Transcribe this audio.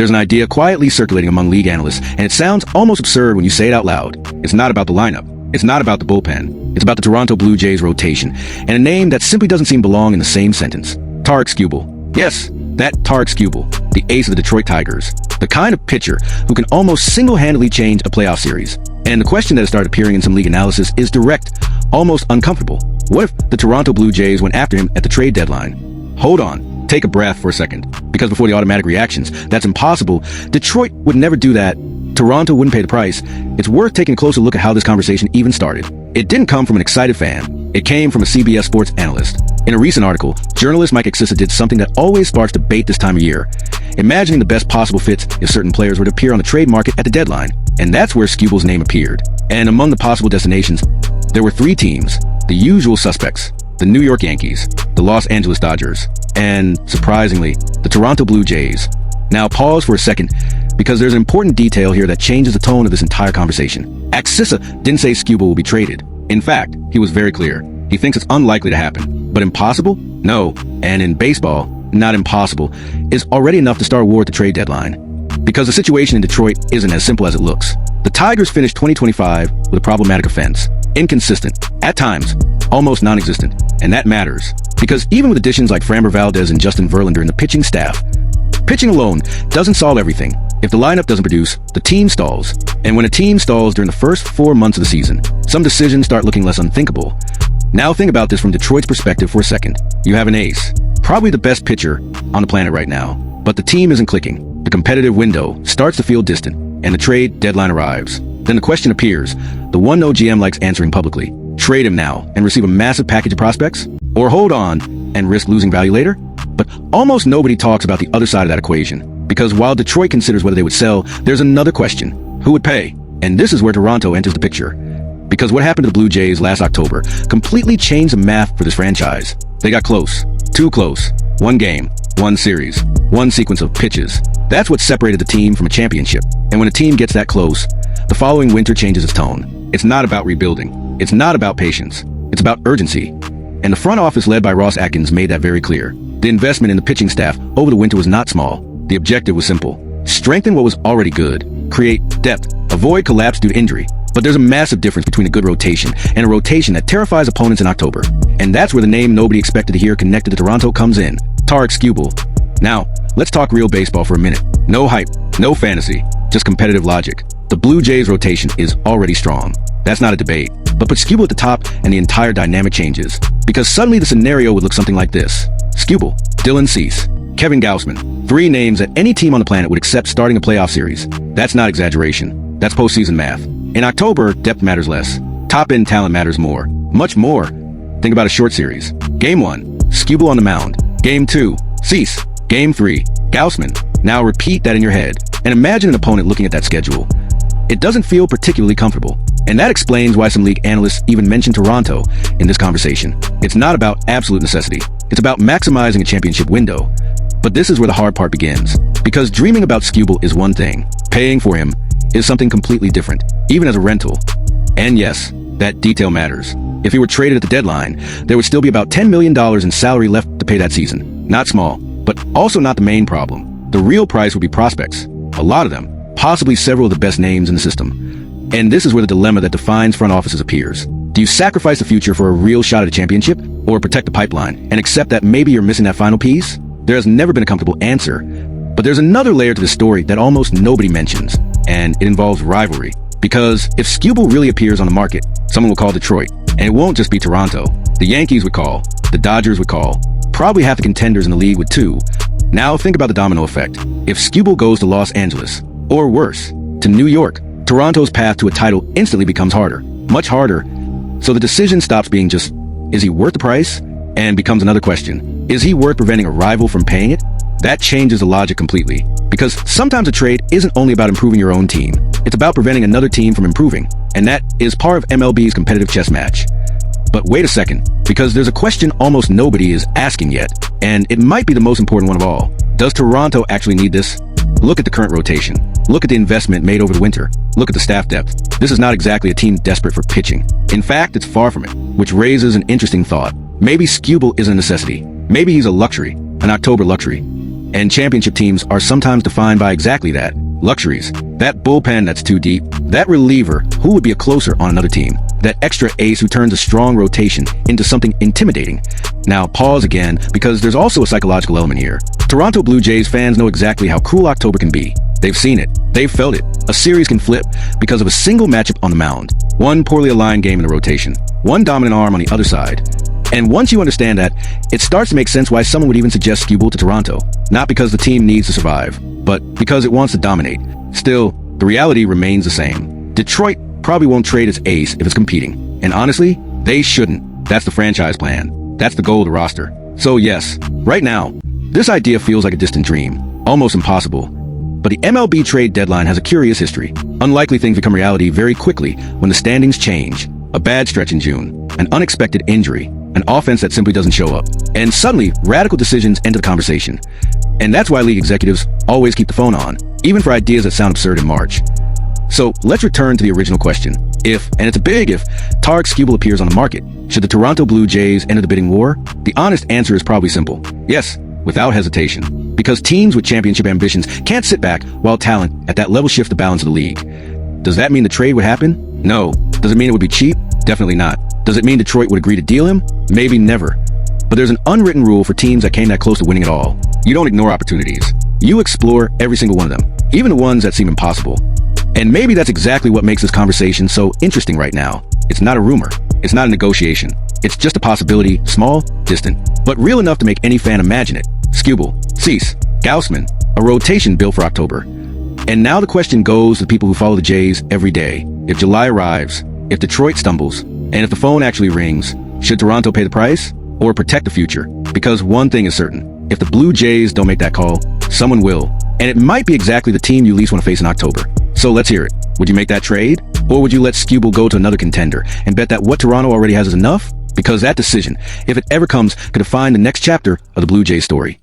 There's an idea quietly circulating among league analysts, and it sounds almost absurd when you say it out loud. It's not about the lineup. It's not about the bullpen. It's about the Toronto Blue Jays rotation, and a name that simply doesn't seem to belong in the same sentence. Tarik Skubal. Yes, that Tarik Skubal, the ace of the Detroit Tigers. The kind of pitcher who can almost single-handedly change a playoff series. And the question that has started appearing in some league analysis is direct, almost uncomfortable. What if the Toronto Blue Jays went after him at the trade deadline? Hold on, take a breath for a second. Because before the automatic reactions, that's impossible, Detroit would never do that. Toronto wouldn't pay the price. It's worth taking a closer look at how this conversation even started. It didn't come from an excited fan. It came from a CBS Sports analyst. In a recent article, journalist Mike Axisa did something that always sparks debate this time of year, imagining the best possible fits if certain players were to appear on the trade market at the deadline. And that's where Skubal's name appeared. And among the possible destinations, there were three teams, the usual suspects: the New York Yankees, the Los Angeles Dodgers, and, surprisingly, the Toronto Blue Jays. Now pause for a second, because there's an important detail here that changes the tone of this entire conversation. Axisa didn't say Skubal will be traded. In fact, he was very clear. He thinks it's unlikely to happen. But impossible? No. And in baseball, not impossible is already enough to start a war at the trade deadline. Because the situation in Detroit isn't as simple as it looks. The Tigers finished 2025 with a problematic offense. Inconsistent. At times, almost non-existent. And that matters. Because even with additions like Framber Valdez and Justin Verlander in the pitching staff, pitching alone doesn't solve everything. If the lineup doesn't produce, the team stalls. And when a team stalls during the first 4 months of the season, some decisions start looking less unthinkable. Now think about this from Detroit's perspective for a second. You have an ace, probably the best pitcher on the planet right now, but the team isn't clicking. The competitive window starts to feel distant, and the trade deadline arrives. Then the question appears, the one no GM likes answering publicly: trade him now and receive a massive package of prospects? Or hold on and risk losing value later? But almost nobody talks about the other side of that equation. Because while Detroit considers whether they would sell, there's another question: who would pay? And this is where Toronto enters the picture. Because what happened to the Blue Jays last October completely changed the math for this franchise. They got close. Too close. One game. One series. One sequence of pitches. That's what separated the team from a championship. And when a team gets that close, the following winter changes its tone. It's not about rebuilding. It's not about patience. It's about urgency. And the front office led by Ross Atkins made that very clear. The investment in the pitching staff over the winter was not small. The objective was simple: strengthen what was already good, create depth, avoid collapse due to injury. But there's a massive difference between a good rotation and a rotation that terrifies opponents in October. And that's where the name nobody expected to hear connected to Toronto comes in: Tarik Skubal. Now, let's talk real baseball for a minute. No hype, no fantasy, just competitive logic. The Blue Jays rotation is already strong. That's not a debate. But put Skubal at the top and the entire dynamic changes. Because suddenly the scenario would look something like this: Skubal, Dylan Cease, Kevin Gausman. Three names that any team on the planet would accept starting a playoff series. That's not exaggeration. That's postseason math. In October, depth matters less. Top-end talent matters more. Much more. Think about a short series. Game 1, Skubal on the mound. Game 2, Cease. Game 3, Gausman. Now repeat that in your head, and imagine an opponent looking at that schedule. It doesn't feel particularly comfortable. And that explains why some league analysts even mention Toronto in this conversation. It's not about absolute necessity. It's about maximizing a championship window. But this is where the hard part begins. Because dreaming about Skubal is one thing. Paying for him is something completely different, even as a rental. And yes, that detail matters. If he were traded at the deadline, there would still be about $10 million in salary left to pay that season. Not small, but also not the main problem. The real price would be prospects. A lot of them. Possibly several of the best names in the system. And this is where the dilemma that defines front offices appears. Do you sacrifice the future for a real shot at a championship, or protect the pipeline and accept that maybe you're missing that final piece? There has never been a comfortable answer. But there's another layer to this story that almost nobody mentions, and it involves rivalry. Because if Skubal really appears on the market, someone will call Detroit. And it won't just be Toronto. The Yankees would call. The Dodgers would call. Probably half the contenders in the league would too. Now think about the domino effect. If Skubal goes to Los Angeles, or worse, to New York, Toronto's path to a title instantly becomes harder. Much harder. So the decision stops being just, is he worth the price? And becomes another question. Is he worth preventing a rival from paying it? That changes the logic completely. Because sometimes a trade isn't only about improving your own team. It's about preventing another team from improving. And that is part of MLB's competitive chess match. But wait a second, because there's a question almost nobody is asking yet. And it might be the most important one of all. Does Toronto actually need this? Look at the current rotation. Look at the investment made over the winter. Look at the staff depth. This is not exactly a team desperate for pitching. In fact, it's far from it, which raises an interesting thought. Maybe Skubal is a necessity. Maybe he's a luxury, an October luxury. And championship teams are sometimes defined by exactly that. Luxuries. That bullpen that's too deep. That reliever who would be a closer on another team. That extra ace who turns a strong rotation into something intimidating. Now pause again, because there's also a psychological element here. Toronto Blue Jays fans know exactly how cruel October can be. They've seen it. They've felt it. A series can flip because of a single matchup on the mound. One poorly aligned game in the rotation. One dominant arm on the other side. And once you understand that, it starts to make sense why someone would even suggest Skubal to Toronto. Not because the team needs to survive, but because it wants to dominate. Still, the reality remains the same. Detroit probably won't trade its ace if it's competing. And honestly, they shouldn't. That's the franchise plan. That's the goal of the roster. So yes, right now, this idea feels like a distant dream. Almost impossible. But the MLB trade deadline has a curious history. Unlikely things become reality very quickly when the standings change. A bad stretch in June. An unexpected injury. An offense that simply doesn't show up. And suddenly, radical decisions enter the conversation. And that's why league executives always keep the phone on, even for ideas that sound absurd in March. So let's return to the original question. If, and it's a big if, Tarik Skubal appears on the market, should the Toronto Blue Jays enter the bidding war? The honest answer is probably simple. Yes, without hesitation. Because teams with championship ambitions can't sit back while talent at that level shifts the balance of the league. Does that mean the trade would happen? No. Does it mean it would be cheap? Definitely not. Does it mean Detroit would agree to deal him? Maybe never. But there's an unwritten rule for teams that came that close to winning it all. You don't ignore opportunities. You explore every single one of them, even the ones that seem impossible. And maybe that's exactly what makes this conversation so interesting right now. It's not a rumor. It's not a negotiation. It's just a possibility, small, distant, but real enough to make any fan imagine it. Skubal, Cease, Gaussman, a rotation built for October. And now the question goes to the people who follow the Jays every day. If July arrives, if Detroit stumbles, and if the phone actually rings, should Toronto pay the price or protect the future? Because one thing is certain, if the Blue Jays don't make that call, someone will. And it might be exactly the team you least want to face in October. So let's hear it. Would you make that trade? Or would you let Skubal go to another contender and bet that what Toronto already has is enough? Because that decision, if it ever comes, could define the next chapter of the Blue Jays story.